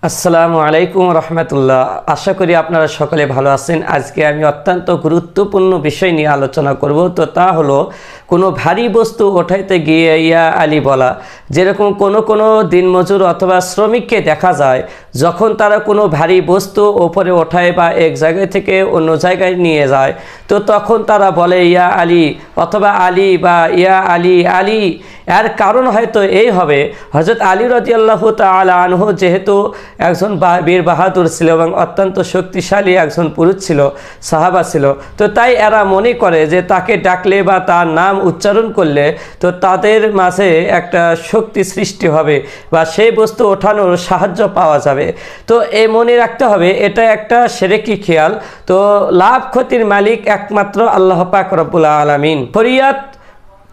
আসসালামু আলাইকুম রহমতুল্লাহ। আশা করি আপনারা সকলে ভালো আছেন। আজকে আমি অত্যন্ত গুরুত্বপূর্ণ বিষয় নিয়ে আলোচনা করব। তো তা হলো কোনো ভারী বস্তু ওঠাইতে গিয়ে ইয়া আলী বলা। যেরকম কোনো দিনমজুর অথবা শ্রমিককে দেখা যায় যখন তারা কোনো ভারী বস্তু ওপরে ওঠায় বা এক জায়গা থেকে অন্য জায়গায় নিয়ে যায়, তো তখন তারা বলে ইয়া আলী অথবা আলী বা ইয়া আলী আলী। এর কারণ হয়তো এই হবে, হযরত আলী রাদিয়াল্লাহু তাআলা আনহু যেহেতু একজন বীর বাহাদুর ছিল এবং অত্যন্ত শক্তিশালী একজন পুরুষ ছিল, সাহাবা ছিল, তো তাই এরা মনে করে যে তাকে ডাকলে বা তার নাম উচ্চারণ করলে তো তাদের মাঝে একটা শক্তি সৃষ্টি হবে বা সেই বস্তু ওঠানোর সাহায্য পাওয়া যাবে। তো এই মনে রাখতে হবে এটা একটা শিরকি খেয়াল। তো লাভ ক্ষতির মালিক একমাত্র আল্লাহ পাক রব্বুল আলামিন। ফরিয়াদ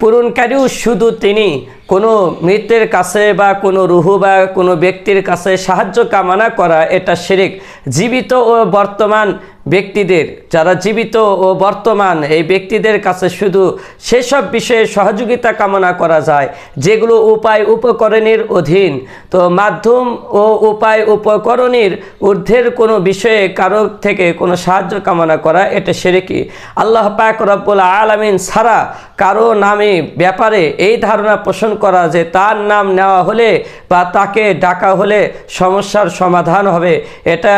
পূরণকারীও শুধু তিনি। কোনো মৃতের কাছে বা কোনো রুহু বা কোনো ব্যক্তির কাছে সাহায্য কামনা করা এটা শিরক। জীবিত ও বর্তমান ব্যক্তিদের, যারা জীবিত ও বর্তমান এই ব্যক্তিদের কাছে শুধু সেসব বিষয়ে সহযোগিতা কামনা করা যায় যেগুলো উপায় উপকরণের অধীন। তো মাধ্যম ও উপায় উপকরণের ঊর্ধ্বের কোনো বিষয়ে কারো থেকে কোনো সাহায্য কামনা করা এটা শিরকি। আল্লাহ পাক রব্বুল আলামিন ছাড়া কারো নামে ব্যাপারে এই ধারণা পোষণ করা যে তার নাম নেওয়া হলে বা তাকে ডাকা হলে সমস্যার সমাধান হবে, এটা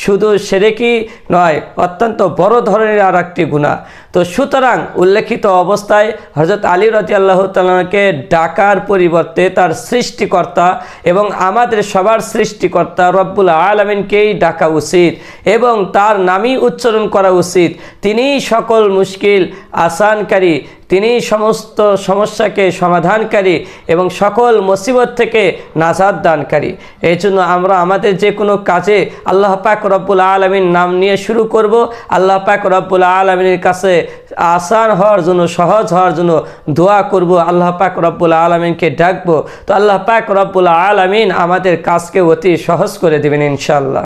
শুধু শিরকি নয়, অত্যন্ত বড় ধরনের আর একটি গুনাহ। তো সুতরাং উল্লেখিত অবস্থায় হযরত আলী রাদিয়াল্লাহু তাআলাকে ডাকার পরিবর্তে তার সৃষ্টিকর্তা এবং আমাদের সবার সৃষ্টিকর্তা রব্বুল আলামিনকেই ডাকা উচিত এবং তার নামই উচ্চারণ করা উচিত। তিনিই সকল মুশকিল আসানকারী, তিনি সমস্ত সমস্যাকে সমাধানকারী এবং সকল মুসিবত থেকে নাজাত দানকারী। এই জন্য আমরা আমাদের যে কোনো কাজে আল্লাহ পাক রব্বুল আলামিন নাম নিয়ে শুরু করব। আল্লাহ পাক রব্বুল আলামিনের কাছে আসান হওয়ার জন্য, সহজ হওয়ার জন্য দোয়া করব, আল্লাহ পাক রব্বুল আলামিনকে ডাকবো। তো আল্লাহ পাক রব্বুল আলামিন আমাদের কাজকে অতি সহজ করে দেবেন ইনশাআল্লাহ।